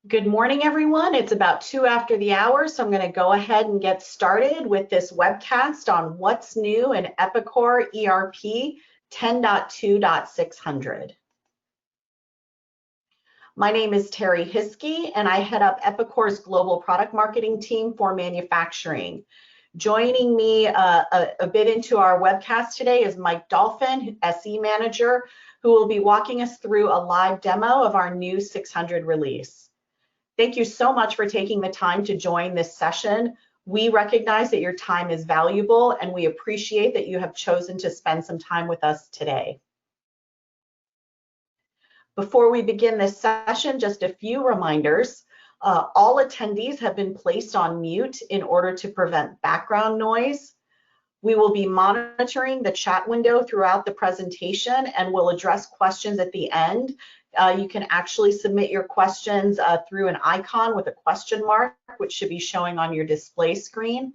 Good morning, everyone. It's about 2 after the hour, so I'm going to go ahead and get started with this webcast on what's new in Epicor ERP 10.2.600. My name is Terry Hiskey, and I head up Epicor's global product marketing team for manufacturing. Joining me a bit into our webcast today is Mike Dolphin, SE Manager, who will be walking us through a live demo of our new 600 release. Thank you so much for taking the time to join this session. We recognize that your time is valuable, and we appreciate that you have chosen to spend some time with us today. Before we begin this session, just a few reminders. All attendees have been placed on mute in order to prevent background noise. We will be monitoring the chat window throughout the presentation and will address questions at the end. You can actually submit your questions through an icon with a question mark, which should be showing on your display screen.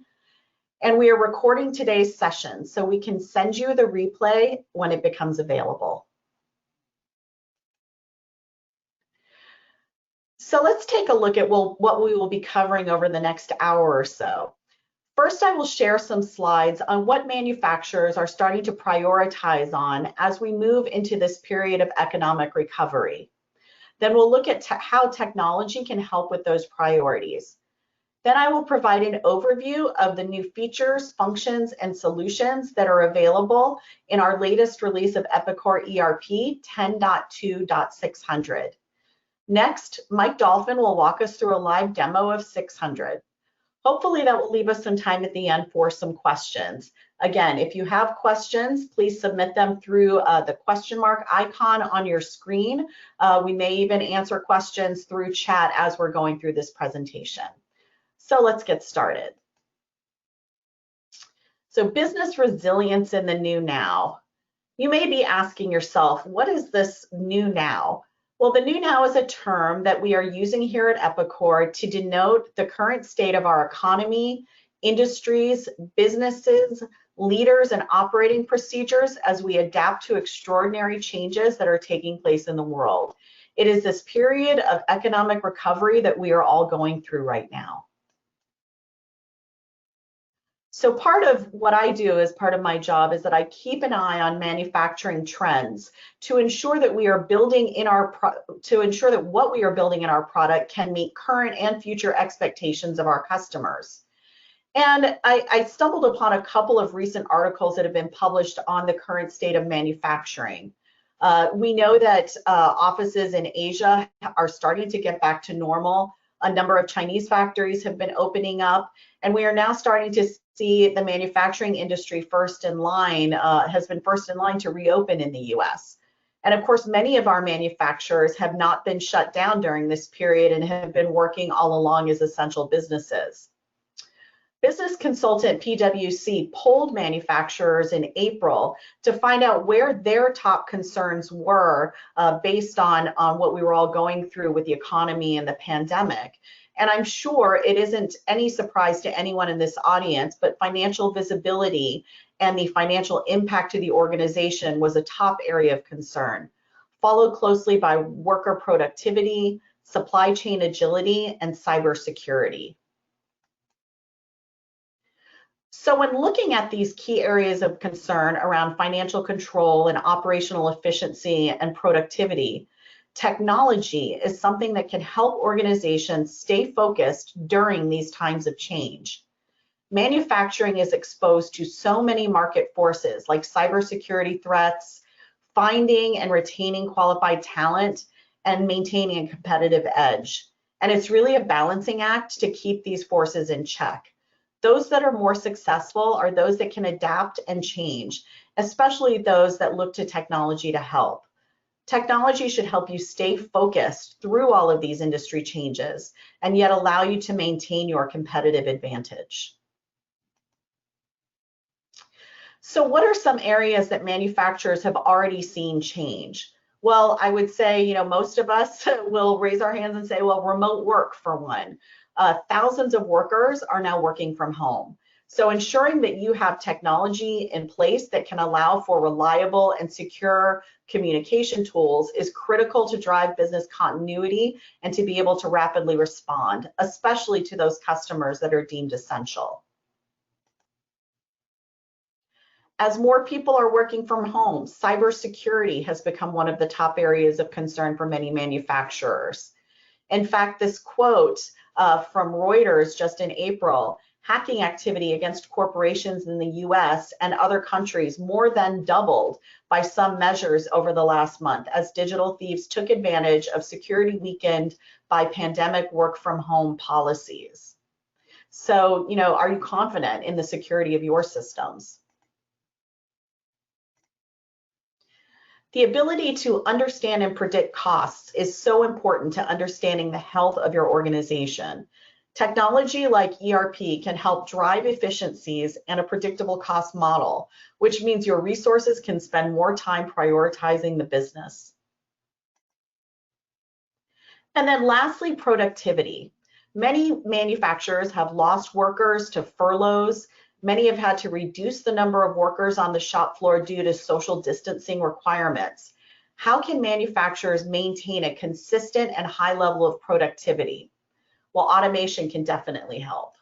And we are recording today's session, so we can send you the replay when it becomes available. So let's take a look at what we will be covering over the next hour or so. First, I will share some slides on what manufacturers are starting to prioritize on as we move into this period of economic recovery. Then we'll look at how technology can help with those priorities. Then I will provide an overview of the new features, functions, and solutions that are available in our latest release of Epicor ERP 10.2.600. Next, Mike Dolphin will walk us through a live demo of 600. Hopefully that will leave us some time at the end for some questions. Again, if you have questions, please submit them through the question mark icon on your screen. We may even answer questions through chat as we're going through this presentation. So let's get started. So business resilience in the new now. You may be asking yourself, what is this new now? Well, the new now is a term that we are using here at Epicor to denote the current state of our economy, industries, businesses, leaders, and operating procedures as we adapt to extraordinary changes that are taking place in the world. It is this period of economic recovery that we are all going through right now. So part of what I do as part of my job is that I keep an eye on manufacturing trends to ensure that we are building in what we are building in our product can meet current and future expectations of our customers. And I stumbled upon a couple of recent articles that have been published on the current state of manufacturing. We know that offices in Asia are starting to get back to normal. A number of Chinese factories have been opening up, and we are now starting to see the manufacturing industry has been first in line to reopen in the US. And of course, many of our manufacturers have not been shut down during this period and have been working all along as essential businesses. Business consultant PwC polled manufacturers in April to find out where their top concerns were based on what we were all going through with the economy and the pandemic. And I'm sure it isn't any surprise to anyone in this audience, but financial visibility and the financial impact to the organization was a top area of concern, followed closely by worker productivity, supply chain agility, and cybersecurity. So when looking at these key areas of concern around financial control and operational efficiency and productivity, technology is something that can help organizations stay focused during these times of change. Manufacturing is exposed to so many market forces like cybersecurity threats, finding and retaining qualified talent, and maintaining a competitive edge. And it's really a balancing act to keep these forces in check. Those that are more successful are those that can adapt and change, especially those that look to technology to help. Technology should help you stay focused through all of these industry changes and yet allow you to maintain your competitive advantage. So what are some areas that manufacturers have already seen change? Well, I would say, most of us will raise our hands and say, well, remote work for one. Thousands of workers are now working from home. So ensuring that you have technology in place that can allow for reliable and secure communication tools is critical to drive business continuity and to be able to rapidly respond, especially to those customers that are deemed essential. As more people are working from home, cybersecurity has become one of the top areas of concern for many manufacturers. In fact, this quote from Reuters just in April, hacking activity against corporations in the US and other countries more than doubled by some measures over the last month as digital thieves took advantage of security weakened by pandemic work from home policies. So, are you confident in the security of your systems? The ability to understand and predict costs is so important to understanding the health of your organization. Technology like ERP can help drive efficiencies and a predictable cost model, which means your resources can spend more time prioritizing the business. And then lastly, productivity. Many manufacturers have lost workers to furloughs. Many have had to reduce the number of workers on the shop floor due to social distancing requirements. How can manufacturers maintain a consistent and high level of productivity? Well, automation can definitely help.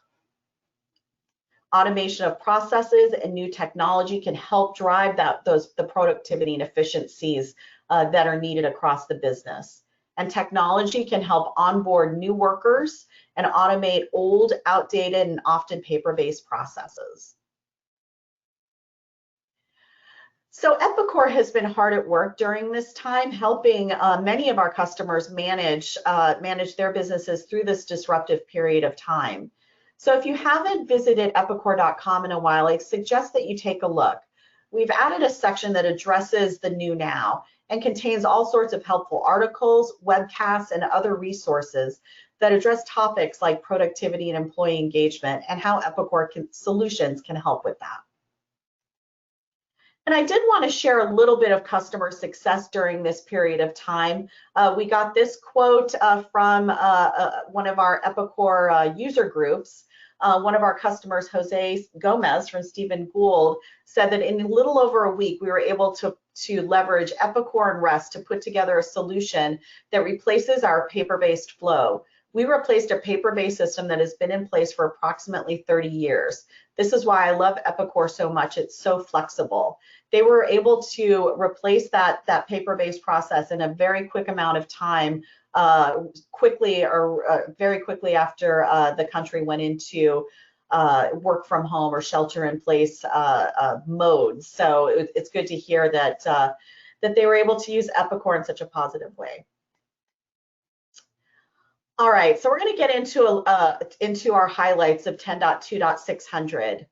Automation of processes and new technology can help drive the productivity and efficiencies that are needed across the business. And technology can help onboard new workers and automate old, outdated, and often paper-based processes. So Epicor has been hard at work during this time, helping many of our customers manage their businesses through this disruptive period of time. So if you haven't visited epicor.com in a while, I suggest that you take a look. We've added a section that addresses the new now and contains all sorts of helpful articles, webcasts, and other resources that address topics like productivity and employee engagement and how Epicor solutions can help with that. And I did want to share a little bit of customer success during this period of time. We got this quote from one of our Epicor user groups. One of our customers, Jose Gomez from Stephen Gould, said that in a little over a week, we were able to leverage Epicor and REST to put together a solution that replaces our paper-based flow. We replaced a paper-based system that has been in place for approximately 30 years. This is why I love Epicor so much. It's so flexible. They were able to replace that paper-based process in a very quick amount of time, very quickly after the country went into work from home or shelter in place mode. So it's good to hear that they were able to use Epicor in such a positive way. All right, so we're going to get into our highlights of 10.2.600.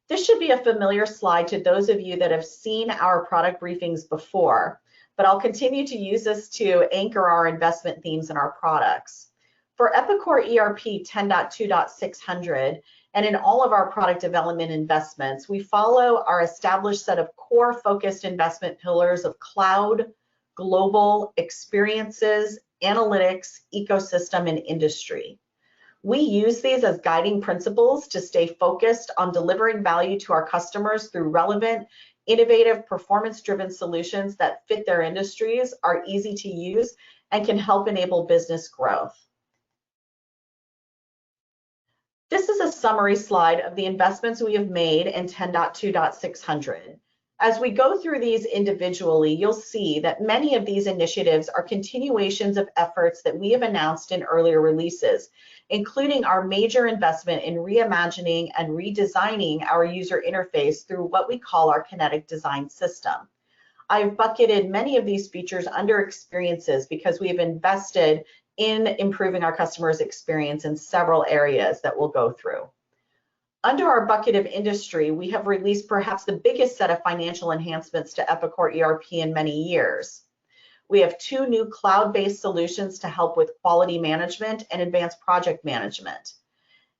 This should be a familiar slide to those of you that have seen our product briefings before, but I'll continue to use this to anchor our investment themes in our products. For Epicor ERP 10.2.600 and in all of our product development investments, we follow our established set of core focused investment pillars of cloud, global, experiences, analytics, ecosystem, and industry. We use these as guiding principles to stay focused on delivering value to our customers through relevant, innovative, performance-driven solutions that fit their industries, are easy to use, and can help enable business growth. This is a summary slide of the investments we have made in 10.2.600. As we go through these individually, you'll see that many of these initiatives are continuations of efforts that we have announced in earlier releases, including our major investment in reimagining and redesigning our user interface through what we call our Kinetic Design System. I've bucketed many of these features under experiences because we have invested in improving our customers' experience in several areas that we'll go through. Under our bucket of industry, we have released perhaps the biggest set of financial enhancements to Epicor ERP in many years. We have 2 new cloud-based solutions to help with quality management and advanced project management.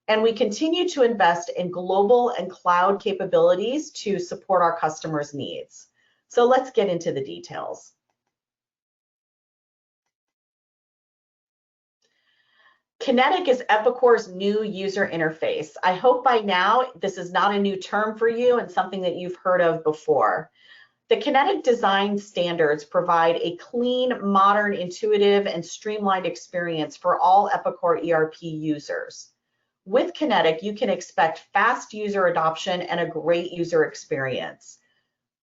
And we continue to invest in global and cloud capabilities to support our customers' needs. So let's get into the details. Kinetic is Epicor's new user interface. I hope by now this is not a new term for you and something that you've heard of before. The Kinetic design standards provide a clean, modern, intuitive, and streamlined experience for all Epicor ERP users. With Kinetic, you can expect fast user adoption and a great user experience.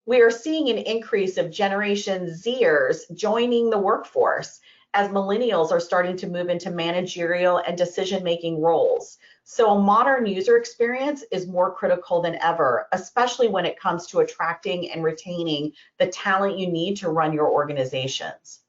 We are seeing an increase of Generation Zers joining the workforce as millennials are starting to move into managerial and decision-making roles. So a modern user experience is more critical than ever, especially when it comes to attracting and retaining the talent you need to run your organizations.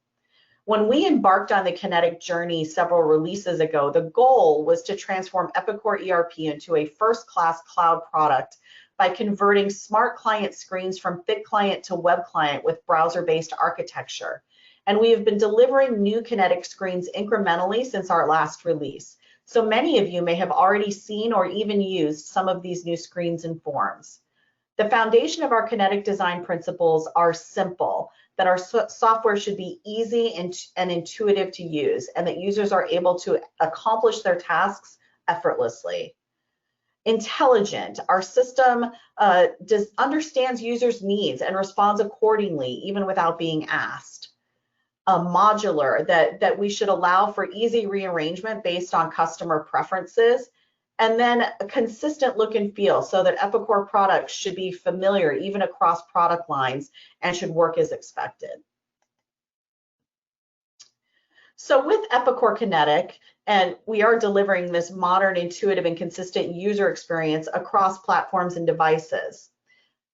When we embarked on the Kinetic journey several releases ago, the goal was to transform Epicor ERP into a first-class cloud product by converting smart client screens from thick client to web client with browser-based architecture. And we have been delivering new Kinetic screens incrementally since our last release. So many of you may have already seen or even used some of these new screens and forms. The foundation of our Kinetic design principles are simple, that our software should be easy and intuitive to use, and that users are able to accomplish their tasks effortlessly. Intelligent, our system understands users' needs and responds accordingly, even without being asked. Modular, that we should allow for easy rearrangement based on customer preferences, and then a consistent look and feel so that Epicor products should be familiar even across product lines and should work as expected. So with Epicor Kinetic, and we are delivering this modern, intuitive, and consistent user experience across platforms and devices.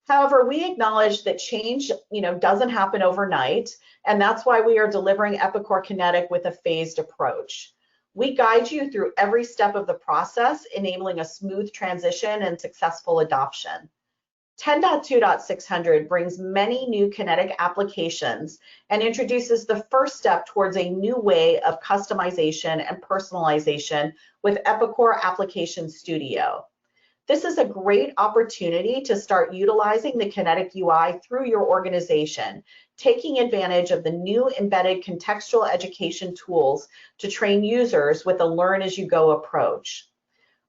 However, we acknowledge that change, doesn't happen overnight, and that's why we are delivering Epicor Kinetic with a phased approach. We guide you through every step of the process, enabling a smooth transition and successful adoption. 10.2.600 brings many new Kinetic applications and introduces the first step towards a new way of customization and personalization with Epicor Application Studio. This is a great opportunity to start utilizing the Kinetic UI through your organization, taking advantage of the new embedded contextual education tools to train users with a learn-as-you-go approach.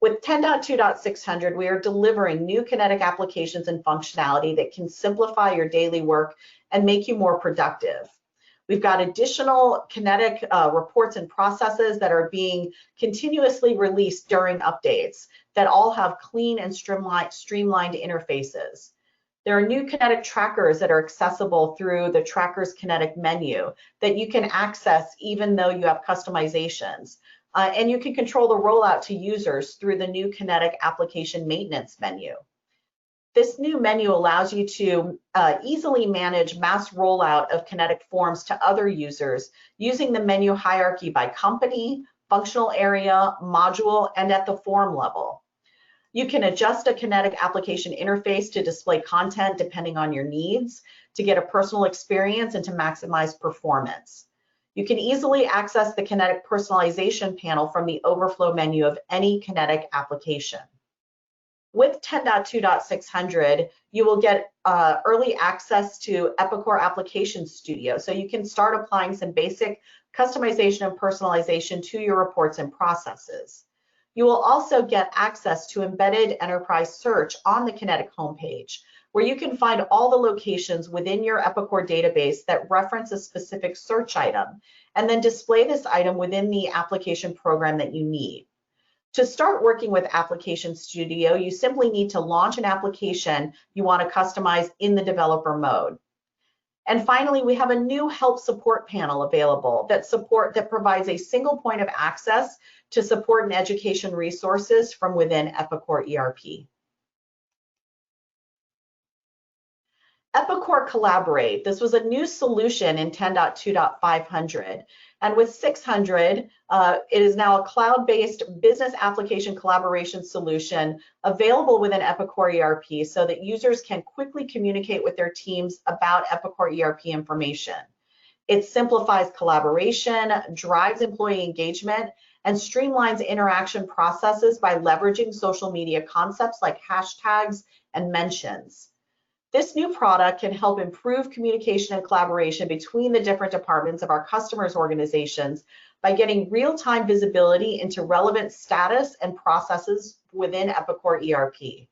With 10.2.600, we are delivering new Kinetic applications and functionality that can simplify your daily work and make you more productive. We've got additional Kinetic reports and processes that are being continuously released during updates that all have clean and streamlined interfaces. There are new Kinetic trackers that are accessible through the Trackers Kinetic menu that you can access even though you have customizations. And you can control the rollout to users through the new Kinetic Application Maintenance menu. This new menu allows you to easily manage mass rollout of Kinetic forms to other users using the menu hierarchy by company, functional area, module, and at the form level. You can adjust a Kinetic application interface to display content depending on your needs, to get a personal experience and to maximize performance. You can easily access the Kinetic personalization panel from the overflow menu of any Kinetic application. With 10.2.600, you will get early access to Epicor Application Studio, so you can start applying some basic customization and personalization to your reports and processes. You will also get access to embedded enterprise search on the Kinetic homepage, where you can find all the locations within your Epicor database that reference a specific search item, and then display this item within the application program that you need. To start working with Application Studio, you simply need to launch an application you want to customize in the developer mode. And finally, we have a new help support panel available that provides a single point of access to support and education resources from within Epicor ERP. Epicor Collaborate. This was a new solution in 10.2.500. And with 600, it is now a cloud-based business application collaboration solution available within Epicor ERP so that users can quickly communicate with their teams about Epicor ERP information. It simplifies collaboration, drives employee engagement, and streamlines interaction processes by leveraging social media concepts like hashtags and mentions. This new product can help improve communication and collaboration between the different departments of our customers' organizations by getting real-time visibility into relevant status and processes within Epicor ERP.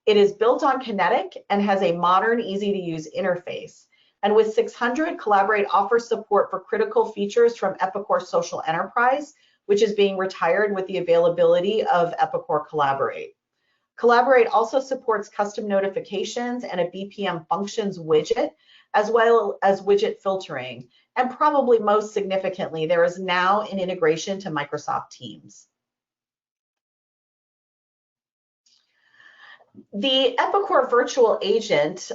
It is built on Kinetic and has a modern, easy-to-use interface. And with 600, Collaborate offers support for critical features from Epicor Social Enterprise, which is being retired with the availability of Epicor Collaborate. Collaborate also supports custom notifications and a BPM functions widget, as well as widget filtering. And probably most significantly, there is now an integration to Microsoft Teams. The Epicor Virtual Agent,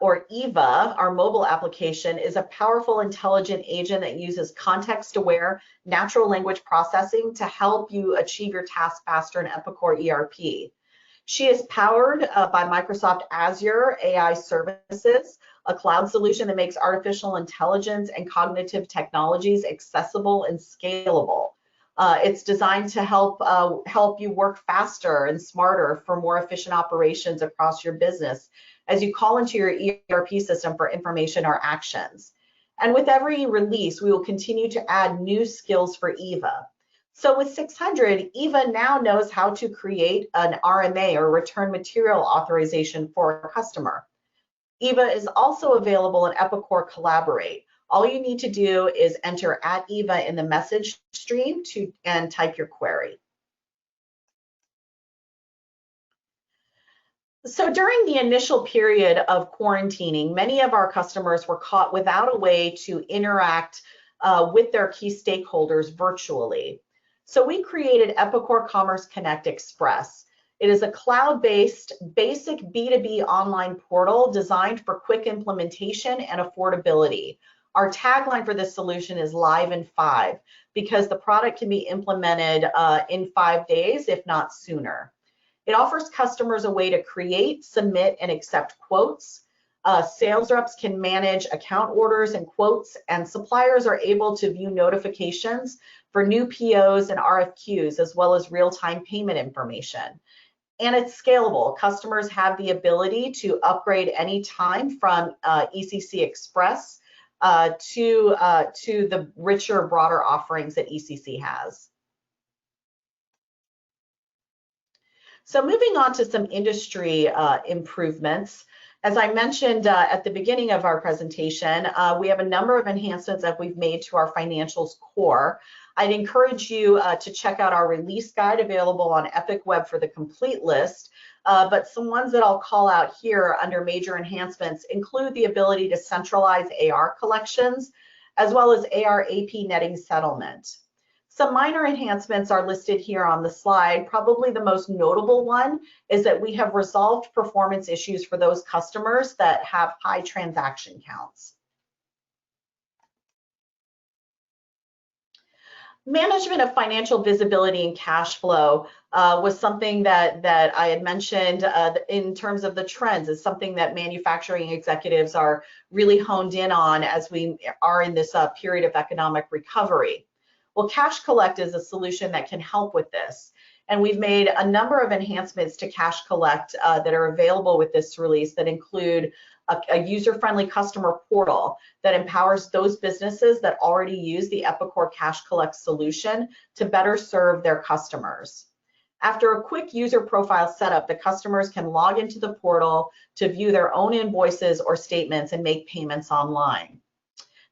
or EVA, our mobile application, is a powerful, intelligent agent that uses context-aware natural language processing to help you achieve your tasks faster in Epicor ERP. She is powered by Microsoft Azure AI Services, a cloud solution that makes artificial intelligence and cognitive technologies accessible and scalable. It's designed to help you work faster and smarter for more efficient operations across your business as you call into your ERP system for information or actions. And with every release, we will continue to add new skills for EVA. So with 600, EVA now knows how to create an RMA, or return material authorization, for a customer. EVA is also available in Epicor Collaborate. All you need to do is enter @EVA in the message stream and type your query. So during the initial period of quarantining, many of our customers were caught without a way to interact with their key stakeholders virtually. So we created Epicor Commerce Connect Express. It is a cloud-based, basic B2B online portal designed for quick implementation and affordability. Our tagline for this solution is live in 5, because the product can be implemented in 5 days, if not sooner. It offers customers a way to create, submit, and accept quotes. Sales reps can manage account orders and quotes, and suppliers are able to view notifications for new POs and RFQs, as well as real-time payment information. And it's scalable. Customers have the ability to upgrade anytime from ECC Express to the richer, broader offerings that ECC has. So moving on to some industry improvements. As I mentioned at the beginning of our presentation, we have a number of enhancements that we've made to our financials core. I'd encourage you to check out our release guide available on Epic Web for the complete list. But some ones that I'll call out here under major enhancements include the ability to centralize AR collections, as well as AR AP netting settlement. Some minor enhancements are listed here on the slide. Probably the most notable one is that we have resolved performance issues for those customers that have high transaction counts. Management of financial visibility and cash flow was something that I had mentioned in terms of the trends. Is something that manufacturing executives are really honed in on as we are in this period of economic recovery. Well, Cash Collect is a solution that can help with this. And we've made a number of enhancements to Cash Collect that are available with this release that include a user-friendly customer portal that empowers those businesses that already use the Epicor Cash Collect solution to better serve their customers. After a quick user profile setup, the customers can log into the portal to view their own invoices or statements and make payments online.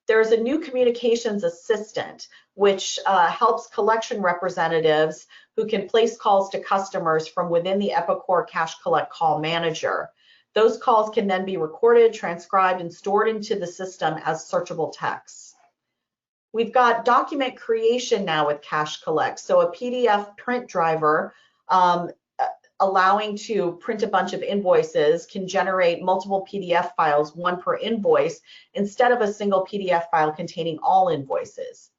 There's a new communications assistant, which helps collection representatives who can place calls to customers from within the Epicor Cash Collect Call Manager. Those calls can then be recorded, transcribed, and stored into the system as searchable text. We've got document creation now with Cash Collect. So a PDF print driver allowing to print a bunch of invoices can generate multiple PDF files, one per invoice, instead of a single PDF file containing all invoices.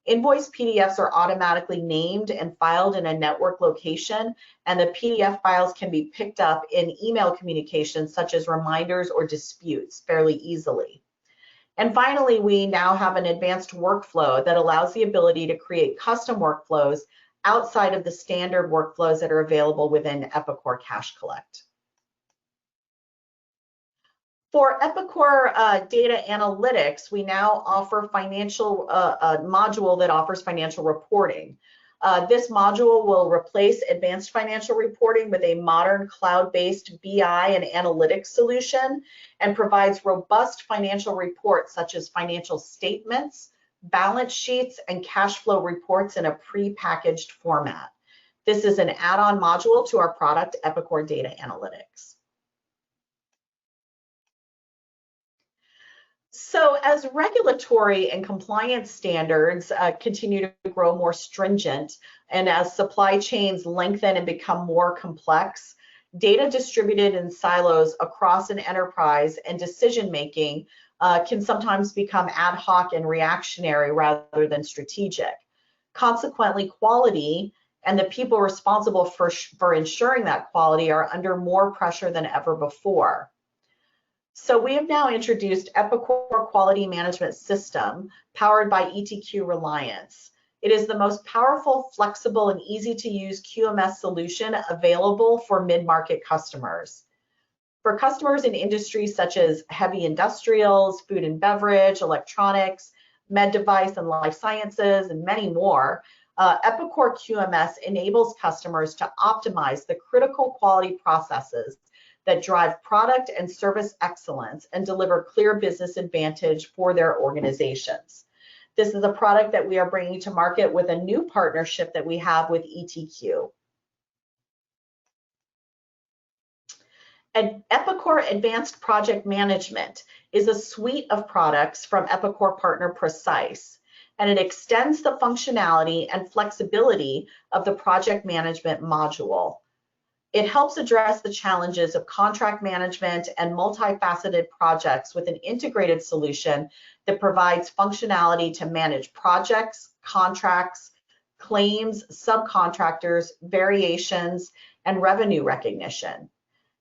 Invoice PDFs are automatically named and filed in a network location, and the PDF files can be picked up in email communications such as reminders or disputes fairly easily. And finally, we now have an advanced workflow that allows the ability to create custom workflows outside of the standard workflows that are available within Epicor Cash Collect. For Epicor Data Analytics, we now offer a module that offers financial reporting. This module will replace advanced financial reporting with a modern cloud-based BI and analytics solution and provides robust financial reports such as financial statements, balance sheets, and cash flow reports in a pre-packaged format. This is an add-on module to our product, Epicor Data Analytics. So as regulatory and compliance standards continue to grow more stringent, and as supply chains lengthen and become more complex, data distributed in silos across an enterprise and decision-making can sometimes become ad hoc and reactionary rather than strategic. Consequently, quality and the people responsible for ensuring that quality are under more pressure than ever before. So we have now introduced Epicor Quality Management System powered by ETQ Reliance. It is the most powerful, flexible, and easy to use QMS solution available for mid-market customers. For customers in industries such as heavy industrials, food and beverage, electronics, med device and life sciences, and many more, Epicor QMS enables customers to optimize the critical quality processes that drive product and service excellence and deliver clear business advantage for their organizations. This is a product that we are bringing to market with a new partnership that we have with ETQ. Epicor Advanced Project Management is a suite of products from Epicor partner Precise, and it extends the functionality and flexibility of the project management module. It helps address the challenges of contract management and multifaceted projects with an integrated solution that provides functionality to manage projects, contracts, claims, subcontractors, variations, and revenue recognition.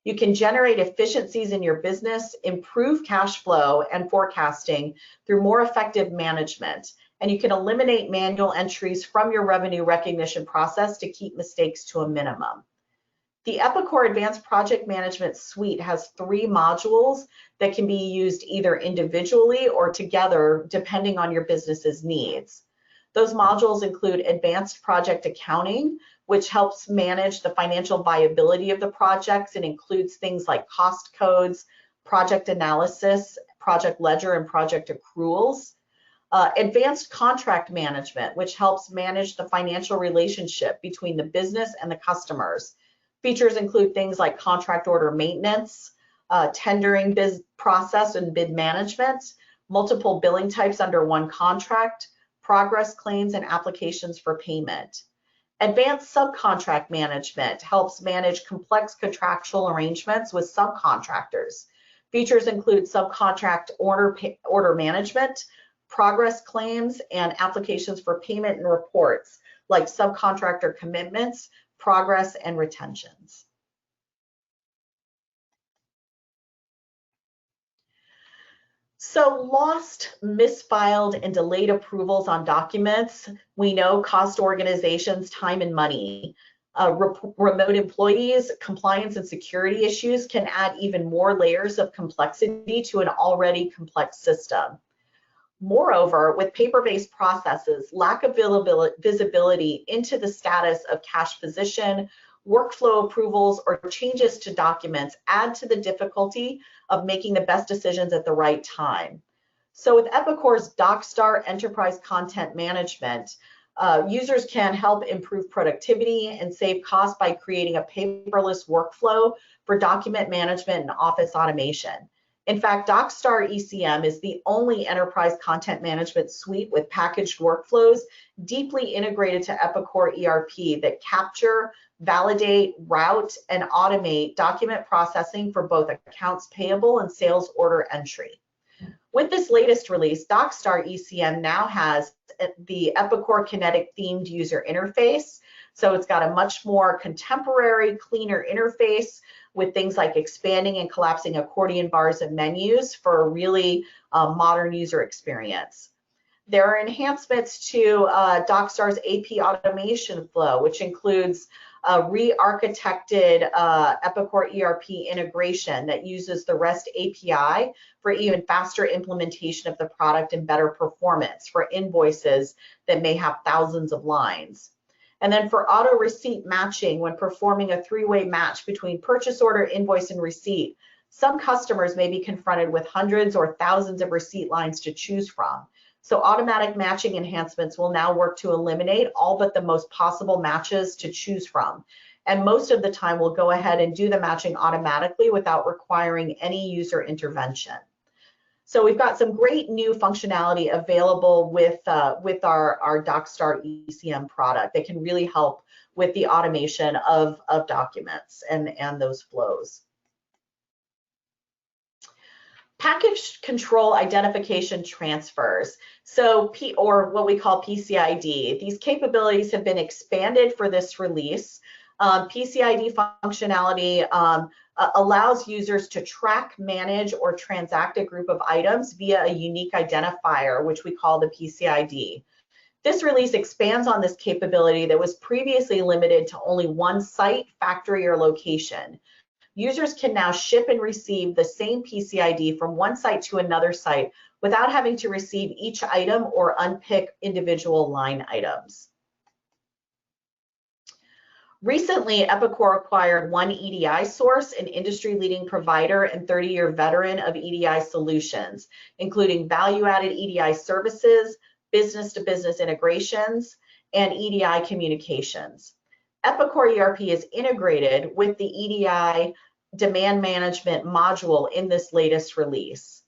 You can generate efficiencies in your business, improve cash flow and forecasting through more effective management, and you can eliminate manual entries from your revenue recognition process to keep mistakes to a minimum. The Epicor Advanced Project Management Suite has 3 modules that can be used either individually or together depending on your business's needs. Those modules include Advanced Project Accounting, which helps manage the financial viability of the projects and includes things like cost codes, project analysis, project ledger, and project accruals. Advanced Contract Management, which helps manage the financial relationship between the business and the customers. Features include things like contract order maintenance, tendering process and bid management, multiple billing types under one contract, progress claims and applications for payment. Advanced Subcontract Management helps manage complex contractual arrangements with subcontractors. Features include subcontract order management, progress claims, and applications for payment and reports like subcontractor commitments, progress, and retentions. So lost, misfiled, and delayed approvals on documents, we know cost organizations time and money. Remote employees, compliance and security issues can add even more layers of complexity to an already complex system. Moreover, with paper-based processes, lack of visibility into the status of cash position, workflow approvals, or changes to documents add to the difficulty of making the best decisions at the right time. So with Epicor's DocStar Enterprise Content Management, users can help improve productivity and save costs by creating a paperless workflow for document management and office automation. In fact, DocStar ECM is the only enterprise content management suite with packaged workflows deeply integrated to Epicor ERP that capture, validate, route, and automate document processing for both accounts payable and sales order entry. With this latest release, DocStar ECM now has the Epicor Kinetic themed user interface. So it's got a much more contemporary, cleaner interface with things like expanding and collapsing accordion bars and menus for a really modern user experience. There are enhancements to DocStar's AP automation flow, which includes a re-architected Epicor ERP integration that uses the REST API for even faster implementation of the product and better performance for invoices that may have thousands of lines. And then for auto receipt matching, when performing a three-way match between purchase order, invoice, and receipt, some customers may be confronted with hundreds or thousands of receipt lines to choose from. So automatic matching enhancements will now work to eliminate all but the most possible matches to choose from. And most of the time we'll go ahead and do the matching automatically without requiring any user intervention. So we've got some great new functionality available with our DocStar ECM product that can really help with the automation of documents and those flows. Package control identification transfers, or what we call PCID. These capabilities have been expanded for this release. PCID functionality allows users to track, manage, or transact a group of items via a unique identifier, which we call the PCID. This release expands on this capability that was previously limited to only one site, factory, or location. Users can now ship and receive the same PCID from one site to another site without having to receive each item or unpick individual line items. Recently, Epicor acquired One EDI Source, an industry-leading provider and 30-year veteran of EDI solutions, including value-added EDI services, business-to-business integrations, and EDI communications. Epicor ERP is integrated with the EDI demand management module in this latest release.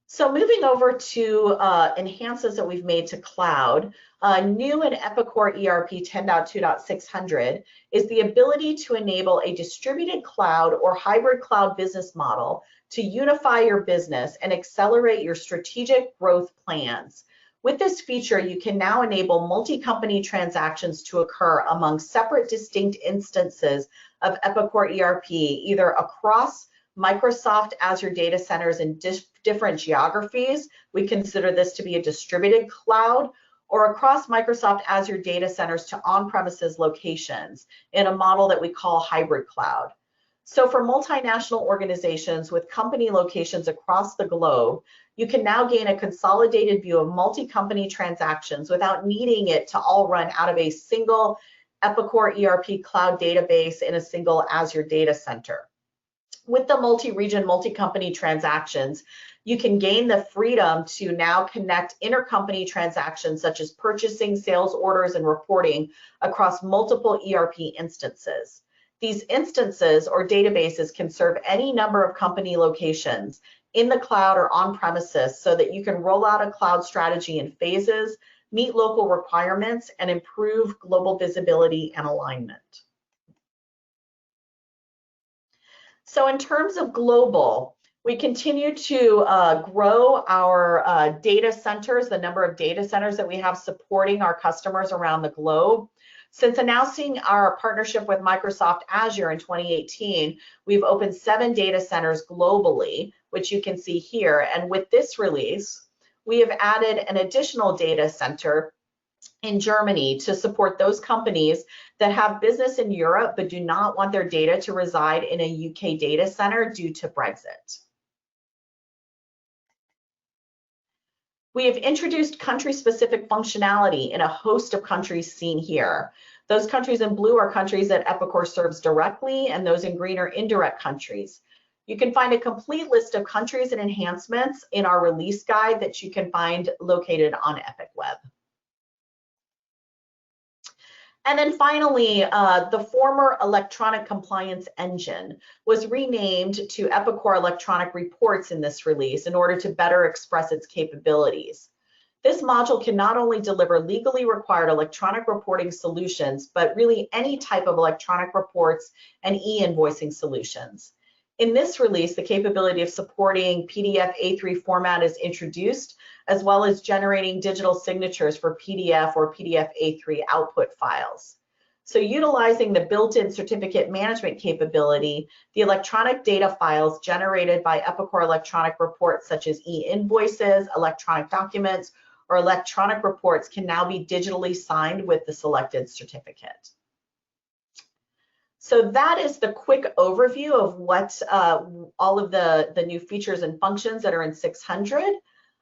So moving over to enhancements that we've made to cloud, new in Epicor ERP 10.2.600 is the ability to enable a distributed cloud or hybrid cloud business model to unify your business and accelerate your strategic growth plans. With this feature, you can now enable multi-company transactions to occur among separate distinct instances of Epicor ERP, either across Microsoft Azure data centers in different geographies. We consider this to be a distributed cloud, or across Microsoft Azure data centers to on-premises locations in a model that we call hybrid cloud. So for multinational organizations with company locations across the globe, you can now gain a consolidated view of multi-company transactions without needing it to all run out of a single Epicor ERP cloud database in a single Azure data center. With the multi-region, multi-company transactions, you can gain the freedom to now connect intercompany transactions such as purchasing, sales orders, and reporting across multiple ERP instances. These instances or databases can serve any number of company locations in the cloud or on premises so that you can roll out a cloud strategy in phases, meet local requirements, and improve global visibility and alignment. So in terms of global, we continue to grow our data centers, the number of data centers that we have supporting our customers around the globe. Since announcing our partnership with Microsoft Azure in 2018, we've opened 7 data centers globally, which you can see here. And with this release, we have added an additional data center in Germany to support those companies that have business in Europe but do not want their data to reside in a UK data center due to Brexit. We have introduced country-specific functionality in a host of countries seen here. Those countries in blue are countries that Epicor serves directly, and those in green are indirect countries. You can find a complete list of countries and enhancements in our release guide that you can find located on Epic Web. And then finally, the former Electronic Compliance Engine was renamed to Epicor Electronic Reports in this release in order to better express its capabilities. This module can not only deliver legally required electronic reporting solutions, but really any type of electronic reports and e-invoicing solutions. In this release, the capability of supporting PDF A3 format is introduced, as well as generating digital signatures for PDF or PDF A3 output files. So utilizing the built-in certificate management capability, the electronic data files generated by Epicor Electronic Reports such as e-invoices, electronic documents, or electronic reports can now be digitally signed with the selected certificate. So that is the quick overview of what all of the new features and functions that are in 600.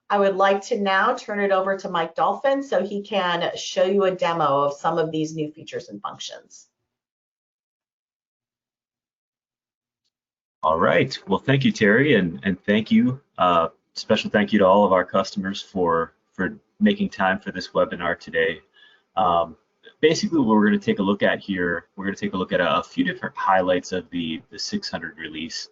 I would like to now turn it over to Mike Dolphin so he can show you a demo of some of these new features and functions. All right, well, thank you, Terry, and thank you, special thank you to all of our customers for making time for this webinar today. Basically, what we're going to take a look at here, we're going to take a look at a few different highlights of the 600 release,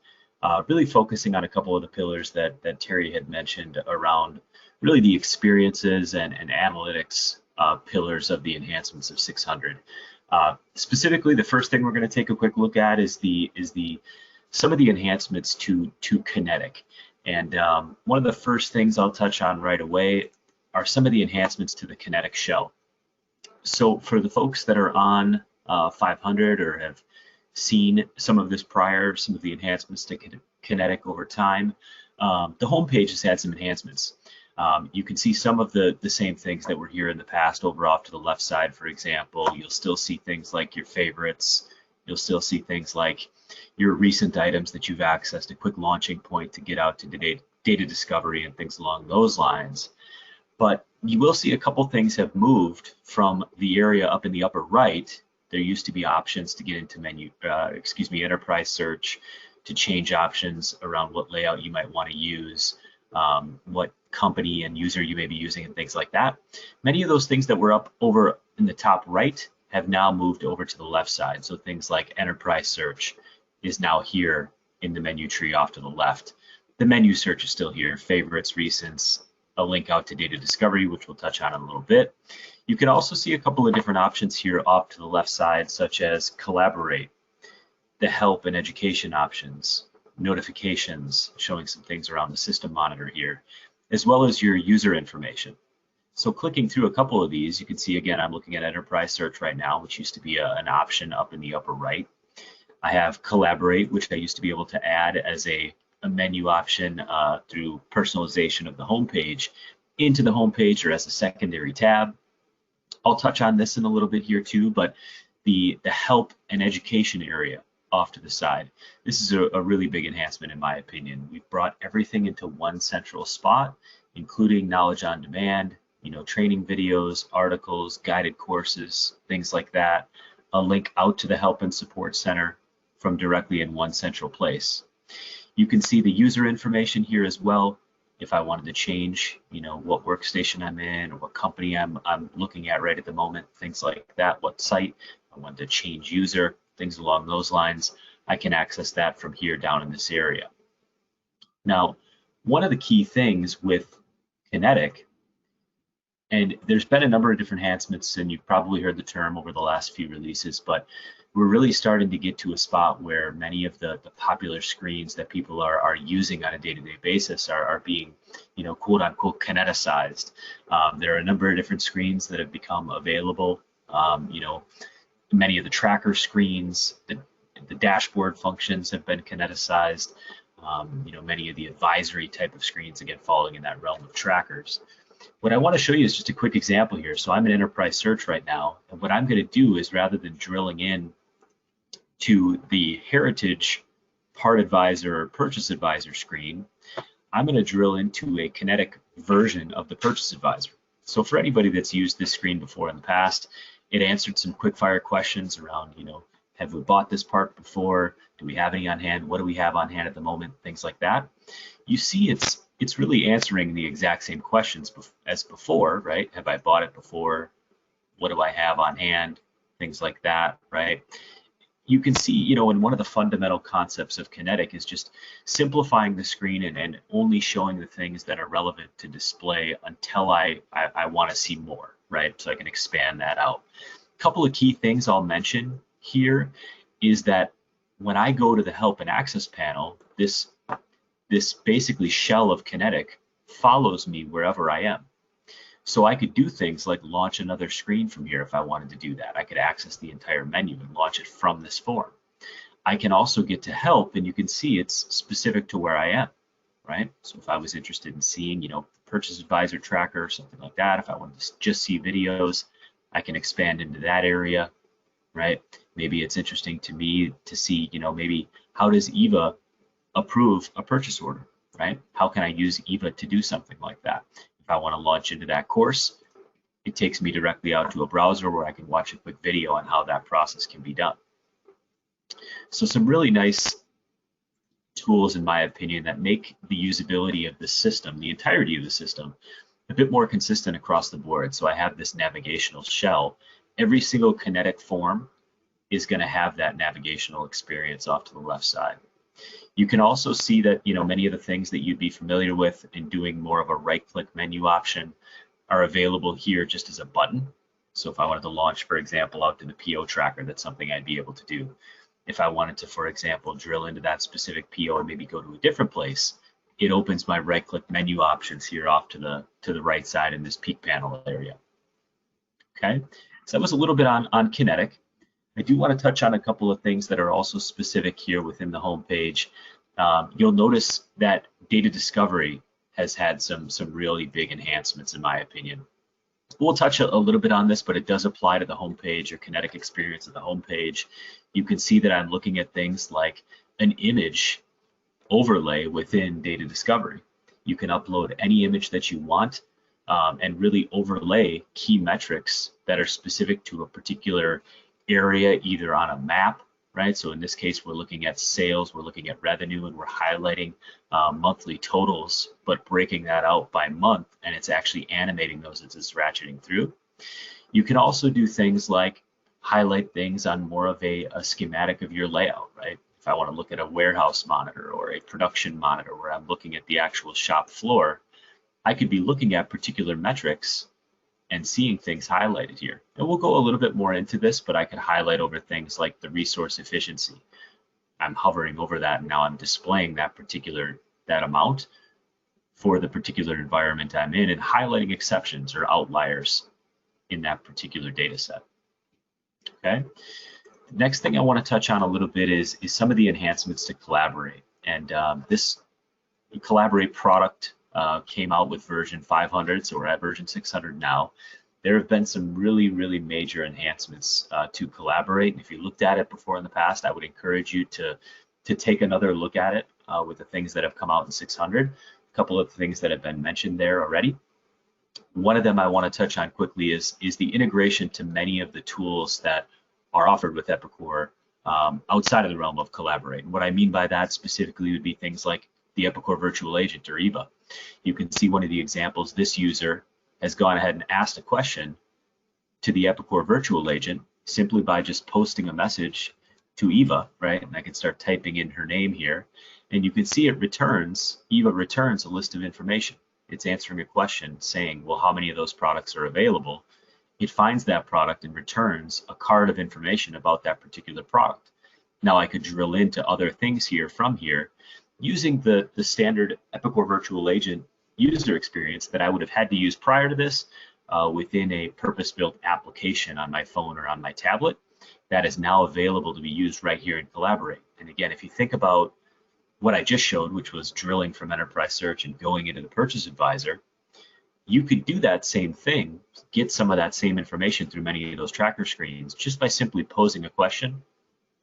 really focusing on a couple of the pillars that Terry had mentioned around really the experiences and analytics pillars of the enhancements of 600. Specifically, the first thing we're going to take a quick look at is some of the enhancements to Kinetic. And one of the first things I'll touch on right away are some of the enhancements to the Kinetic shell. So for the folks that are on 500 or have seen some of this prior, some of the enhancements to Kinetic over time, the homepage has had some enhancements. You can see some of the same things that were here in the past over off to the left side, for example. You'll still see things like your favorites. You'll still see things like your recent items that you've accessed, a quick launching point to get out to data discovery and things along those lines. But you will see a couple things have moved from the area up in the upper right. There used to be options to get into enterprise search, to change options around what layout you might want to use, what company and user you may be using and things like that. Many of those things that were up over in the top right have now moved over to the left side. So things like enterprise search is now here in the menu tree off to the left. The menu search is still here, favorites, recents, a link out to data discovery, which we'll touch on in a little bit. You can also see a couple of different options here off to the left side, such as Collaborate, the help and education options, notifications, showing some things around the system monitor here, as well as your user information. So clicking through a couple of these, you can see, again, I'm looking at enterprise search right now, which used to be an option up in the upper right. I have Collaborate, which I used to be able to add as a menu option through personalization of the homepage into the homepage or as a secondary tab. I'll touch on this in a little bit here too, but the help and education area off to the side. This is a really big enhancement in my opinion. We've brought everything into one central spot, including knowledge on demand, training videos, articles, guided courses, things like that. A link out to the help and support center from directly in one central place. You can see the user information here as well. If I wanted to change, what workstation I'm in or what company I'm looking at right at the moment, things like that, what site, I wanted to change user, things along those lines, I can access that from here down in this area. Now, one of the key things with Kinetic, and there's been a number of different enhancements, and you've probably heard the term over the last few releases, but we're really starting to get to a spot where many of the popular screens that people are using on a day-to-day basis are being, quote unquote, kineticized. There are a number of different screens that have become available. Many of the tracker screens, the dashboard functions have been kineticized. Many of the advisory type of screens, again, falling in that realm of trackers. What I want to show you is just a quick example here. So I'm in enterprise search right now, and what I'm going to do is, rather than drilling in to the heritage part advisor or purchase advisor screen, I'm going to drill into a Kinetic version of the purchase advisor. So for anybody that's used this screen before in the past, it answered some quick fire questions around, have we bought this part before? Do we have any on hand? What do we have on hand at the moment? Things like that. You see it's really answering the exact same questions as before, right? Have I bought it before? What do I have on hand? Things like that, right? You can see, and one of the fundamental concepts of Kinetic is just simplifying the screen and only showing the things that are relevant to display until I want to see more, right? So I can expand that out. A couple of key things I'll mention here is that when I go to the help and access panel, this basically shell of Kinetic follows me wherever I am. So I could do things like launch another screen from here if I wanted to do that. I could access the entire menu and launch it from this form. I can also get to help, and you can see it's specific to where I am. right? So if I was interested in seeing, purchase advisor tracker or something like that, if I wanted to just see videos, I can expand into that area, right? Maybe it's interesting to me to see, maybe how does EVA approve a purchase order, right? How can I use EVA to do something like that? If I want to launch into that course, it takes me directly out to a browser where I can watch a quick video on how that process can be done. So some really nice tools, in my opinion, that make the usability of the system, the entirety of the system, a bit more consistent across the board. So I have this navigational shell. Every single Kinetic form is going to have that navigational experience off to the left side. You can also see that, many of the things that you'd be familiar with in doing more of a right-click menu option are available here just as a button. So if I wanted to launch, for example, out to the PO tracker, that's something I'd be able to do. If I wanted to, for example, drill into that specific PO and maybe go to a different place, it opens my right-click menu options here off to the right side in this peak panel area. Okay, so that was a little bit on Kinetic. I do want to touch on a couple of things that are also specific here within the home page. You'll notice that data discovery has had some really big enhancements, in my opinion. We'll touch a little bit on this, but it does apply to the home page or Kinetic experience of the home page. You can see that I'm looking at things like an image overlay within data discovery. You can upload any image that you want and really overlay key metrics that are specific to a particular area, either on a map, right? So in this case, we're looking at sales, we're looking at revenue, and we're highlighting monthly totals, but breaking that out by month, and it's actually animating those as it's ratcheting through. You can also do things like highlight things on more of a schematic of your layout, right? If I want to look at a warehouse monitor or a production monitor where I'm looking at the actual shop floor, I could be looking at particular metrics and seeing things highlighted here. And we'll go a little bit more into this, but I could highlight over things like the resource efficiency. I'm hovering over that, and now I'm displaying that amount for the particular environment I'm in and highlighting exceptions or outliers in that particular data set. Okay. The next thing I want to touch on a little bit is some of the enhancements to Collaborate. And this Collaborate product came out with version 500, so we're at version 600 now. There have been some really major enhancements to Collaborate. And if you looked at it before in the past, I would encourage you to take another look at it with the things that have come out in 600. A couple of things that have been mentioned there already. One of them I want to touch on quickly is the integration to many of the tools that are offered with Epicor outside of the realm of Collaborate. And what I mean by that specifically would be things like the Epicor Virtual Agent or EVA. You can see one of the examples. This user has gone ahead and asked a question to the Epicor Virtual Agent simply by just posting a message to EVA, right? And I can start typing in her name here, and you can see EVA returns a list of information. It's answering a question saying, well, how many of those products are available? It finds that product and returns a card of information about that particular product. Now I could drill into other things here from here using the standard Epicor Virtual Agent user experience that I would have had to use prior to this within a purpose-built application on my phone or on my tablet. That is now available to be used right here in Collaborate. And again, if you think about what I just showed, which was drilling from Enterprise Search and going into the Purchase Advisor, you could do that same thing, get some of that same information through many of those tracker screens just by simply posing a question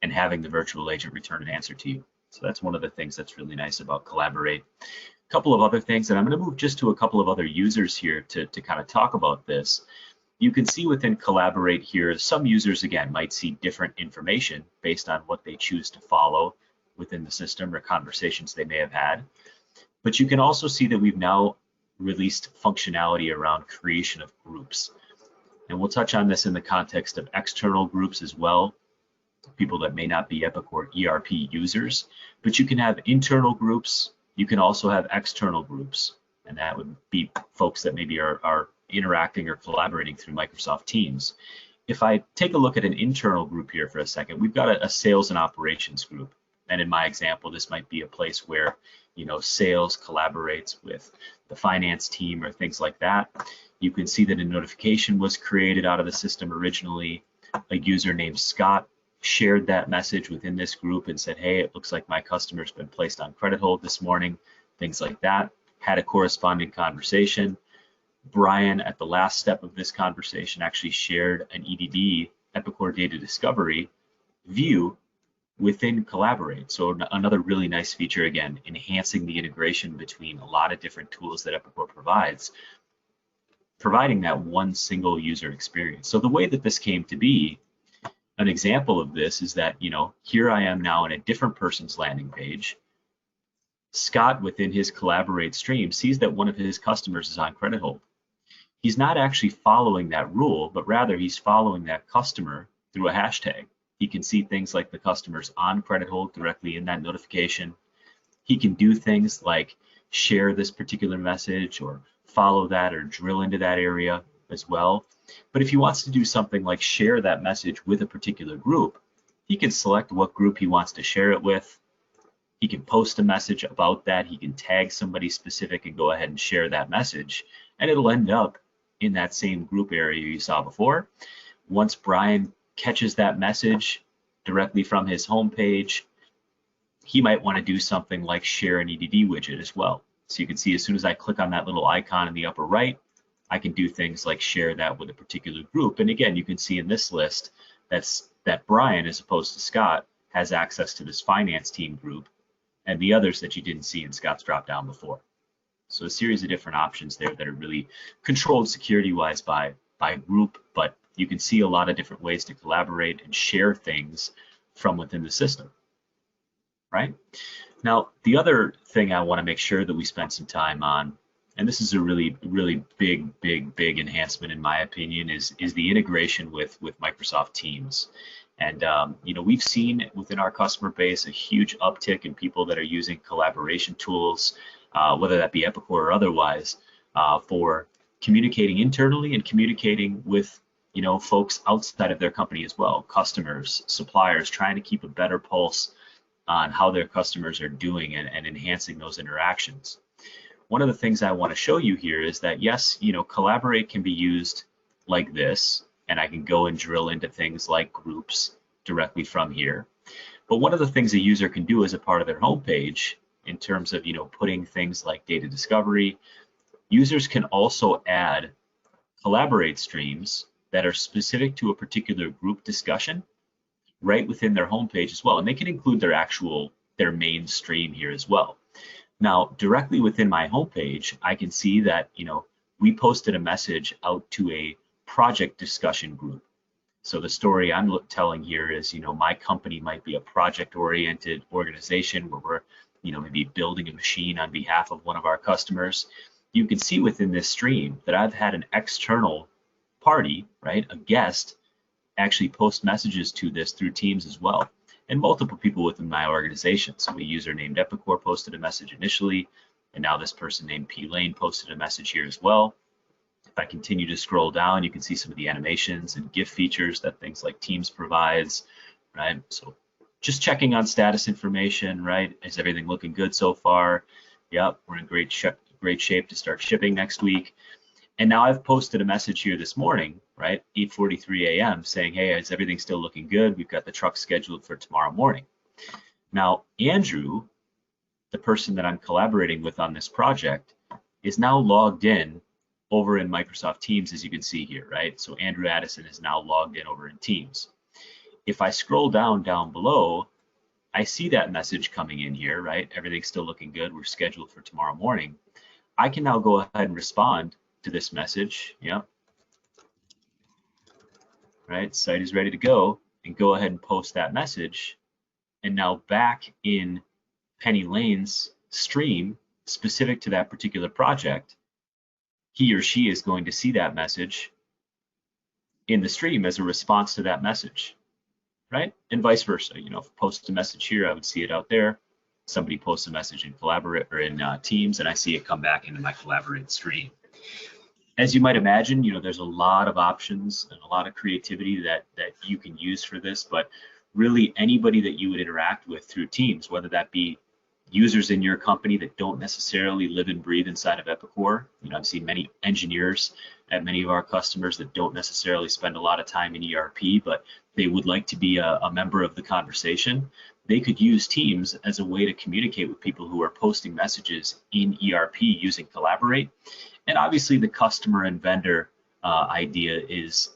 and having the virtual agent return an answer to you. So that's one of the things that's really nice about Collaborate. A couple of other things, and I'm going to move just to a couple of other users here to kind of talk about this. You can see within Collaborate here, some users, again, might see different information based on what they choose to follow within the system or conversations they may have had. But you can also see that we've now released functionality around creation of groups. And we'll touch on this in the context of external groups as well, people that may not be Epicor ERP users, but you can have internal groups. You can also have external groups, and that would be folks that maybe are interacting or collaborating through Microsoft Teams. If I take a look at an internal group here for a second, we've got a sales and operations group. And in my example, this might be a place where, sales collaborates with the finance team or things like that. You can see that a notification was created out of the system originally. A user named Scott shared that message within this group and said, hey, it looks like my customer's been placed on credit hold this morning. things like that. Had a corresponding conversation. Brian, at the last step of this conversation, actually shared an EDD, Epicor Data Discovery, view within Collaborate. So another really nice feature, again, enhancing the integration between a lot of different tools that Epicor provides, providing that one single user experience. So the way that this came to be, an example of this is that, here I am now in a different person's landing page. Scott, within his Collaborate stream, sees that one of his customers is on credit hold. He's not actually following that rule, but rather he's following that customer through a hashtag. He can see things like the customer's on credit hold directly in that notification. He can do things like share this particular message or follow that or drill into that area as well. But if he wants to do something like share that message with a particular group, he can select what group he wants to share it with. He can post a message about that. He can tag somebody specific and go ahead and share that message, and it'll end up in that same group area you saw before. Once Brian catches that message directly from his homepage, he might want to do something like share an EDD widget as well. So you can see as soon as I click on that little icon in the upper right, I can do things like share that with a particular group. And again, you can see in this list that Brian, as opposed to Scott, has access to this finance team group and the others that you didn't see in Scott's drop down before. So a series of different options there that are really controlled security-wise by group, but you can see a lot of different ways to collaborate and share things from within the system, right? Now, the other thing I want to make sure that we spend some time on, and this is a really, really big enhancement in my opinion, is the integration with Microsoft Teams. And we've seen within our customer base a huge uptick in people that are using collaboration tools, whether that be Epicor or otherwise, for communicating internally and communicating with folks outside of their company as well, customers, suppliers, trying to keep a better pulse on how their customers are doing and enhancing those interactions. One of the things I want to show you here is that yes, Collaborate can be used like this, and I can go and drill into things like groups directly from here. But one of the things a user can do as a part of their homepage in terms of putting things like data discovery, users can also add Collaborate streams that are specific to a particular group discussion right within their homepage as well. And they can include their main stream here as well. Now, directly within my homepage, I can see that, we posted a message out to a project discussion group. So the story I'm telling here is, my company might be a project-oriented organization where we're, maybe building a machine on behalf of one of our customers. You can see within this stream that I've had an external party, right, a guest, actually post messages to this through Teams as well, and multiple people within my organization. So a user named Epicor posted a message initially, and now this person named P Lane posted a message here as well. If I continue to scroll down, you can see some of the animations and GIF features that things like Teams provides, right? So just checking on status information, right? Is everything looking good so far? Yep, we're in great shape to start shipping next week. And now I've posted a message here this morning, right, 8:43 a.m. saying, hey, is everything still looking good? We've got the truck scheduled for tomorrow morning. Now, Andrew, the person that I'm collaborating with on this project, is now logged in over in Microsoft Teams, as you can see here, right? So Andrew Addison is now logged in over in Teams. If I scroll down below, I see that message coming in here, right? Everything's still looking good. We're scheduled for tomorrow morning. I can now go ahead and respond to this message, right? Site is ready to go, and go ahead and post that message. And now back in Penny Lane's stream specific to that particular project, he or she is going to see that message in the stream as a response to that message, right? And vice versa. If I post a message here, I would see it out there. Somebody posts a message in Collaborate or in Teams, and I see it come back into my Collaborate stream. As you might imagine, there's a lot of options and a lot of creativity that you can use for this, but really anybody that you would interact with through Teams, whether that be users in your company that don't necessarily live and breathe inside of Epicor. I've seen many engineers at many of our customers that don't necessarily spend a lot of time in ERP, but they would like to be a member of the conversation. they could use Teams as a way to communicate with people who are posting messages in ERP using Collaborate. And obviously the customer and vendor idea is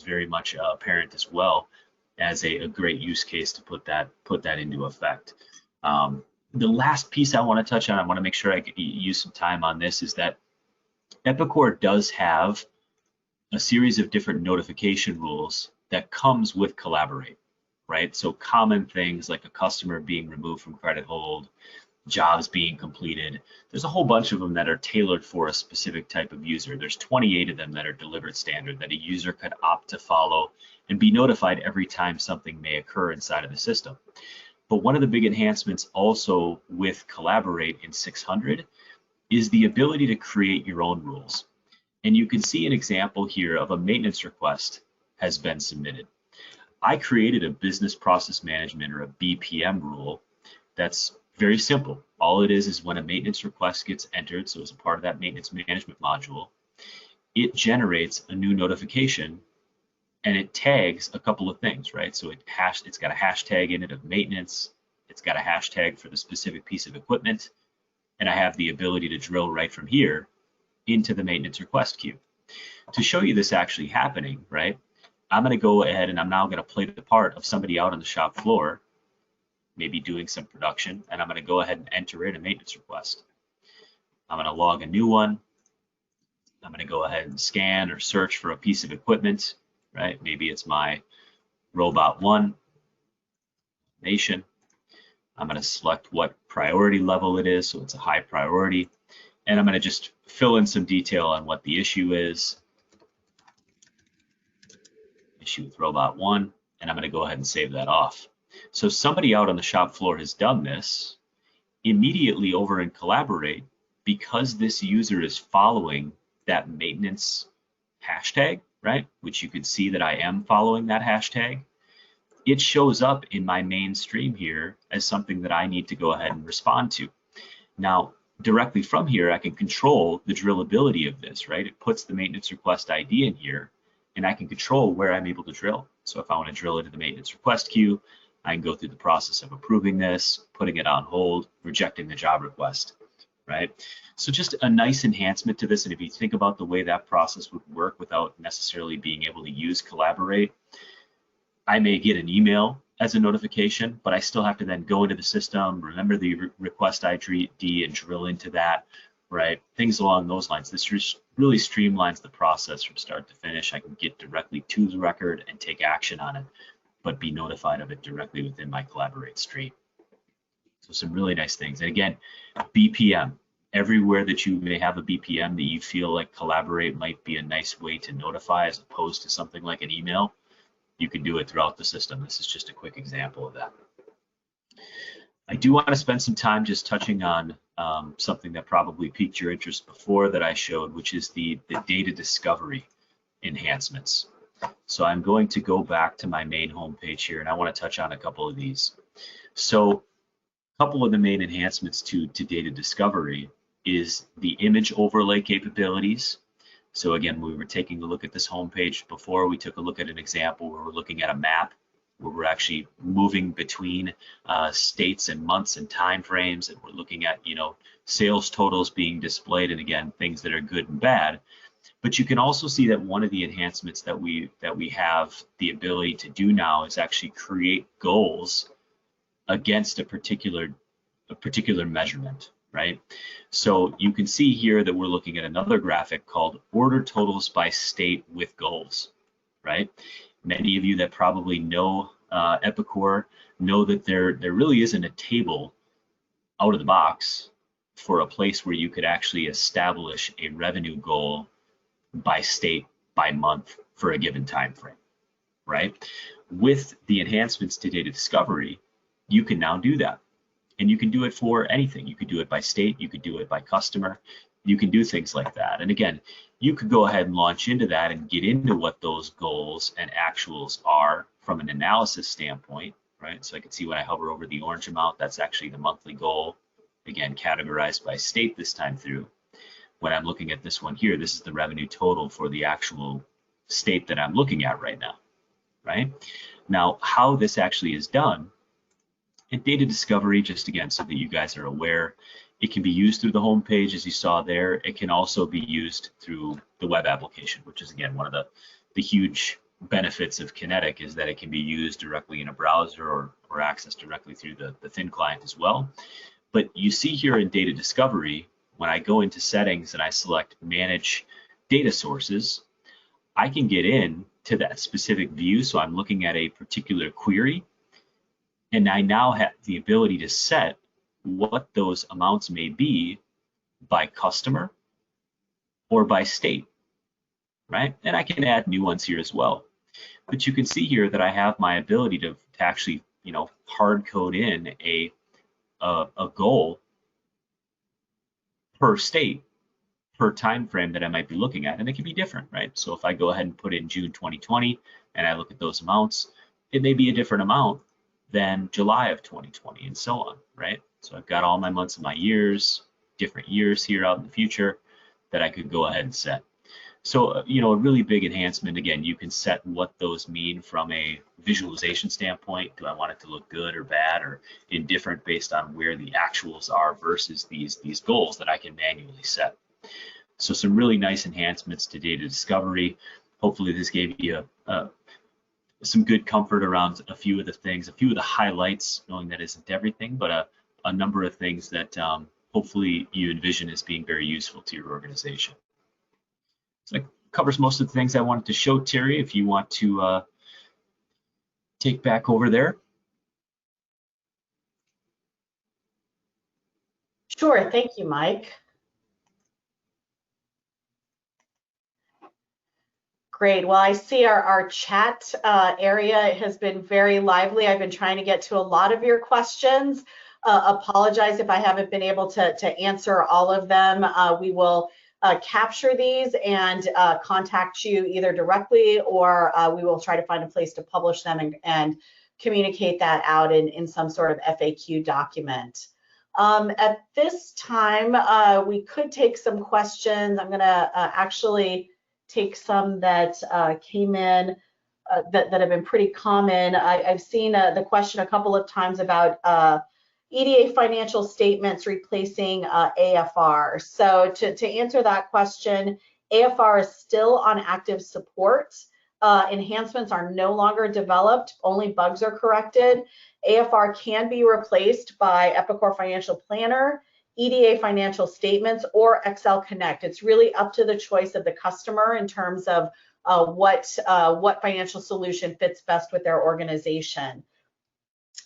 very much apparent as well as a great use case to put that into effect. The last piece I want to touch on, I want to make sure I use some time on this, is that Epicor does have a series of different notification rules that comes with Collaborate, right? So common things like a customer being removed from credit hold, jobs being completed. There's a whole bunch of them that are tailored for a specific type of user. There's 28 of them that are delivered standard that a user could opt to follow and be notified every time something may occur inside of the system. But one of the big enhancements also with Collaborate in 600 is the ability to create your own rules. And you can see an example here of a maintenance request has been submitted. I created a business process management or a BPM rule that's very simple. All it is when a maintenance request gets entered, so as a part of that maintenance management module, it generates a new notification and it tags a couple of things, right? So it's got a hashtag in it of maintenance, it's got a hashtag for the specific piece of equipment, and I have the ability to drill right from here into the maintenance request queue. To show you this actually happening, right, I'm going to go ahead and I'm now going to play the part of somebody out on the shop floor, maybe doing some production, and I'm going to go ahead and enter in a maintenance request. I'm going to log a new one. I'm going to go ahead and scan or search for a piece of equipment, right? Maybe it's my Robot 1 nation. I'm going to select what priority level it is, so it's a high priority. And I'm going to just fill in some detail on what the issue is. Issue with Robot 1, and I'm going to go ahead and save that off. So somebody out on the shop floor has done this. Immediately over in Collaborate, because this user is following that maintenance hashtag, right, which you can see that I am following that hashtag, it shows up in my main stream here as something that I need to go ahead and respond to. Now, directly from here, I can control the drillability of this, right? It puts the maintenance request ID in here, and I can control where I'm able to drill. So if I want to drill into the maintenance request queue, I can go through the process of approving this, putting it on hold, rejecting the job request, right? So just a nice enhancement to this. And if you think about the way that process would work without necessarily being able to use Collaborate, I may get an email as a notification, but I still have to then go into the system, remember the request ID and drill into that, right? Things along those lines. This really streamlines the process from start to finish. I can get directly to the record and take action on it, but be notified of it directly within my Collaborate stream. So some really nice things. And again, BPM, everywhere that you may have a BPM that you feel like Collaborate might be a nice way to notify as opposed to something like an email, you can do it throughout the system. This is just a quick example of that. I do want to spend some time just touching on something that probably piqued your interest before that I showed, which is the data discovery enhancements. So I'm going to go back to my main homepage here, and I want to touch on a couple of these. So a couple of the main enhancements to data discovery is the image overlay capabilities. So again, we were taking a look at this homepage before. We took a look at an example where we're looking at a map where we're actually moving between states and months and time frames, and we're looking at, you know, sales totals being displayed, and again, things that are good and bad. But you can also see that one of the enhancements that we have the ability to do now is actually create goals against a particular measurement, right? So you can see here that we're looking at another graphic called order totals by state with goals, right? Many of you that probably know Epicor know that there really isn't a table out of the box for a place where you could actually establish a revenue goal by state, by month for a given time frame, right? With the enhancements to data discovery, you can now do that. And you can do it for anything. You could do it by state, you could do it by customer, you can do things like that. And again, you could go ahead and launch into that and get into what those goals and actuals are from an analysis standpoint, right? So I can see when I hover over the orange amount, that's actually the monthly goal, again, categorized by state this time through. When I'm looking at this one here, this is the revenue total for the actual state that I'm looking at right now, right? Now, how this actually is done And data discovery, just again, so that you guys are aware, it can be used through the home page, as you saw there. It can also be used through the web application, which is, again, one of the huge benefits of Kinetic, is that it can be used directly in a browser or accessed directly through the thin client as well. But you see here in data discovery, when I go into settings and I select manage data sources, I can get in to that specific view. So I'm looking at a particular query, and I now have the ability to set what those amounts may be by customer or by state, right? And I can add new ones here as well. But you can see here that I have my ability to actually, hard code in a goal per state, per time frame that I might be looking at, and it can be different, right? So if I go ahead and put in June 2020 and I look at those amounts, it may be a different amount than July of 2020 and so on, right? So I've got all my months and my years, different years here out in the future that I could go ahead and set. So, a really big enhancement. Again, you can set what those mean from a visualization standpoint. Do I want it to look good or bad or indifferent based on where the actuals are versus these goals that I can manually set. So some really nice enhancements to data discovery. Hopefully this gave you some good comfort around a few of the things, a few of the highlights, knowing that isn't everything, but a number of things that hopefully you envision as being very useful to your organization. So that covers most of the things I wanted to show, Terry, if you want to take back over there. Sure, thank you, Mike. Great. Well, I see our chat area has been very lively. I've been trying to get to a lot of your questions. Apologize if I haven't been able to answer all of them. We will capture these and contact you either directly, or we will try to find a place to publish them and communicate that out in some sort of FAQ document. At this time, we could take some questions. I'm going to actually take some that came in that have been pretty common. I've seen the question a couple of times about EDI financial statements replacing AFR. So to answer that question, AFR is still on active support. Enhancements are no longer developed, only bugs are corrected. AFR can be replaced by Epicor Financial Planner, EDA financial statements, or Excel Connect. It's really up to the choice of the customer in terms of what financial solution fits best with their organization.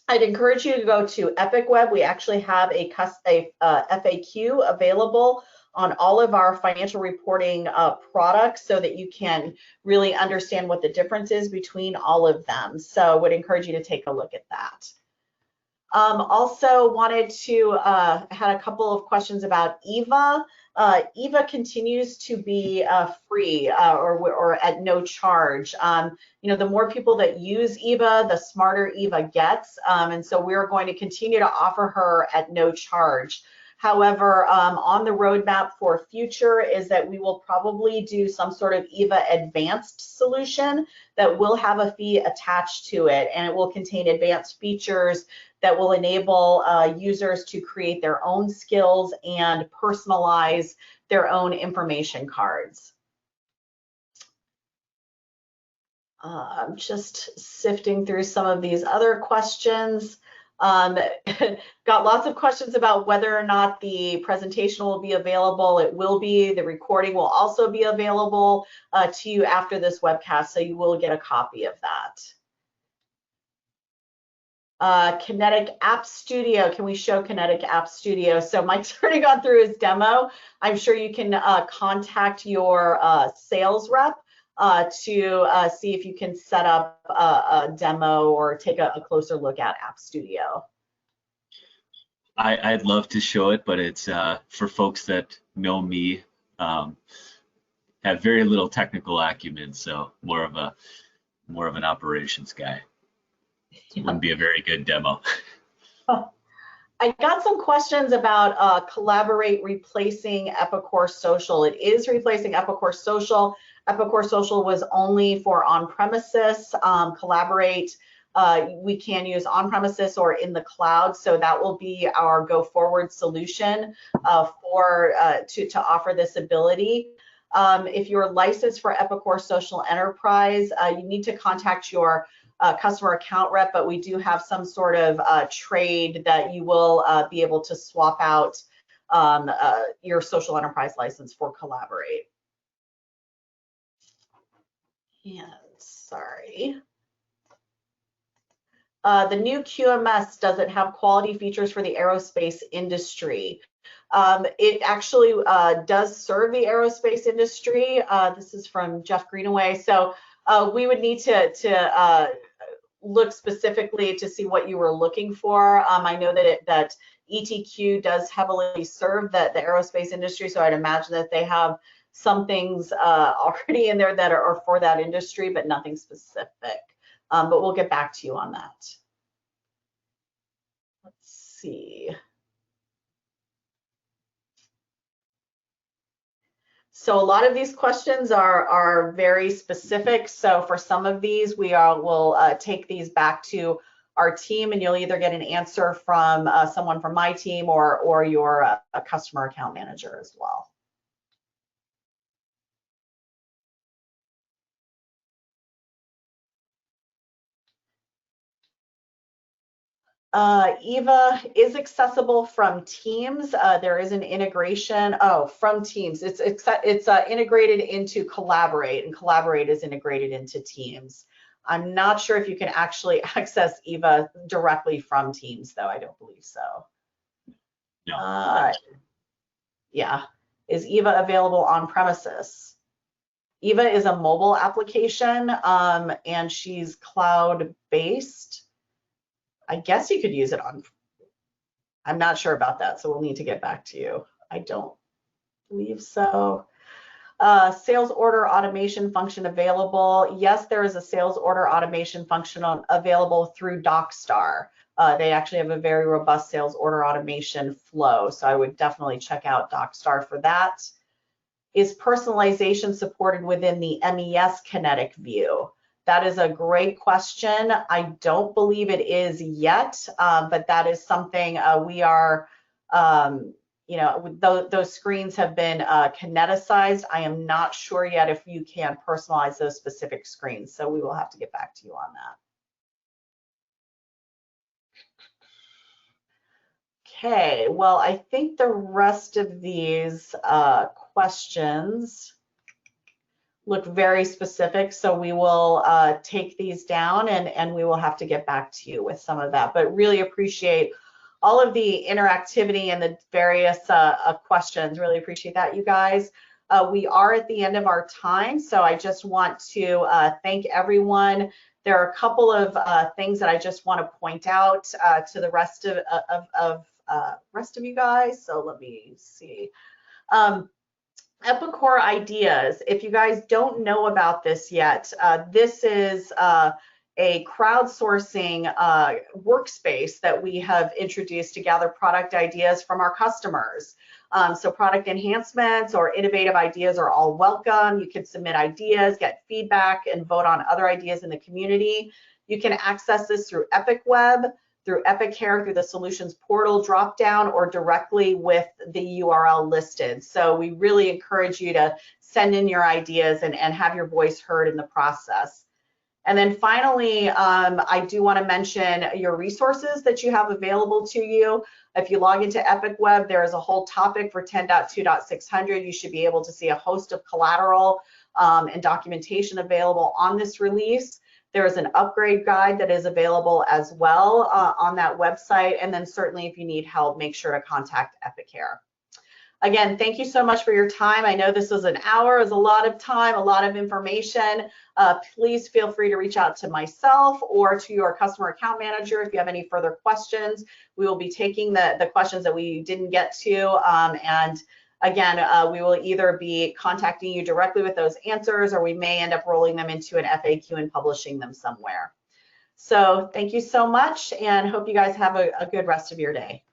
I'd encourage you to go to Epic Web. We actually have a FAQ available on all of our financial reporting products so that you can really understand what the difference is between all of them. So would encourage you to take a look at that. Also wanted to, had a couple of questions about EVA. EVA continues to be free or at no charge. The more people that use EVA, the smarter EVA gets. And so we're going to continue to offer her at no charge. However, on the roadmap for future is that we will probably do some sort of EVA advanced solution that will have a fee attached to it, and it will contain advanced features that will enable users to create their own skills and personalize their own information cards. I'm just sifting through some of these other questions. Got lots of questions about whether or not the presentation will be available. It will be. The recording will also be available to you after this webcast, so you will get a copy of that. Kinetic App Studio. Can we show Kinetic App Studio? So Mike's already gone through his demo. I'm sure you can contact your sales rep to see if you can set up a demo or take a closer look at App Studio. I'd love to show it, but it's for folks that know me, have very little technical acumen, so more of an operations guy. It wouldn't be a very good demo. I got some questions about Collaborate replacing Epicor Social. It is replacing Epicor Social. Epicor Social was only for on-premises. Collaborate we can use on-premises or in the cloud, so that will be our go-forward solution to offer this ability. If you're licensed for Epicor Social Enterprise, you need to contact your customer account rep, but we do have some sort of trade that you will be able to swap out your social enterprise license for Collaborate. And sorry. The new QMS doesn't have quality features for the aerospace industry. It actually does serve the aerospace industry. This is from Jeff Greenaway. So we would need to look specifically to see what you were looking for. I know that ETQ does heavily serve the aerospace industry, so I'd imagine that they have some things already in there that are for that industry, but nothing specific. But we'll get back to you on that. Let's see. So a lot of these questions are very specific. So for some of these, will take these back to our team, and you'll either get an answer from someone from my team or your customer account manager as well. Eva is accessible from Teams. There is an integration. Oh, from Teams. It's integrated into Collaborate, and Collaborate is integrated into Teams. I'm not sure if you can actually access Eva directly from Teams, though. I don't believe so. No. Yeah. Is Eva available on premises? Eva is a mobile application, and she's cloud-based. I guess you could use it on, I'm not sure about that, so we'll need to get back to you. I don't believe so. Sales order automation function available. Yes, there is a sales order automation function available through DocStar. They actually have a very robust sales order automation flow, so I would definitely check out DocStar for that. Is personalization supported within the MES Kinetic view? That is a great question. I don't believe it is yet, but that is something we are, you know, those screens have been kineticized. I am not sure yet if you can personalize those specific screens, so we will have to get back to you on that. Okay, well, I think the rest of these questions look very specific, so we will take these down and we will have to get back to you with some of that, but really appreciate all of the interactivity and the various questions. Really appreciate that, you guys. We are at the end of our time, so I just want to thank everyone. There are a couple of things that I just want to point out to the rest of you guys, so let me see. Epicor Ideas, if you guys don't know about this yet, this is a crowdsourcing workspace that we have introduced to gather product ideas from our customers. So product enhancements or innovative ideas are all welcome. You can submit ideas, get feedback, and vote on other ideas in the community. You can access this through EpicWeb, through Epicor, through the Solutions Portal dropdown, or directly with the URL listed. So we really encourage you to send in your ideas and have your voice heard in the process. And then finally, I do want to mention your resources that you have available to you. If you log into EpicWeb, there is a whole topic for 10.2.600. You should be able to see a host of collateral and documentation available on this release. There is an upgrade guide that is available as well on that website. And then certainly if you need help, make sure to contact Epicor. Again, thank you so much for your time. I know this was an hour, it was a lot of time, a lot of information. Please feel free to reach out to myself or to your customer account manager if you have any further questions. We will be taking the questions that we didn't get to, and again, we will either be contacting you directly with those answers, or we may end up rolling them into an FAQ and publishing them somewhere. So thank you so much, and hope you guys have a good rest of your day.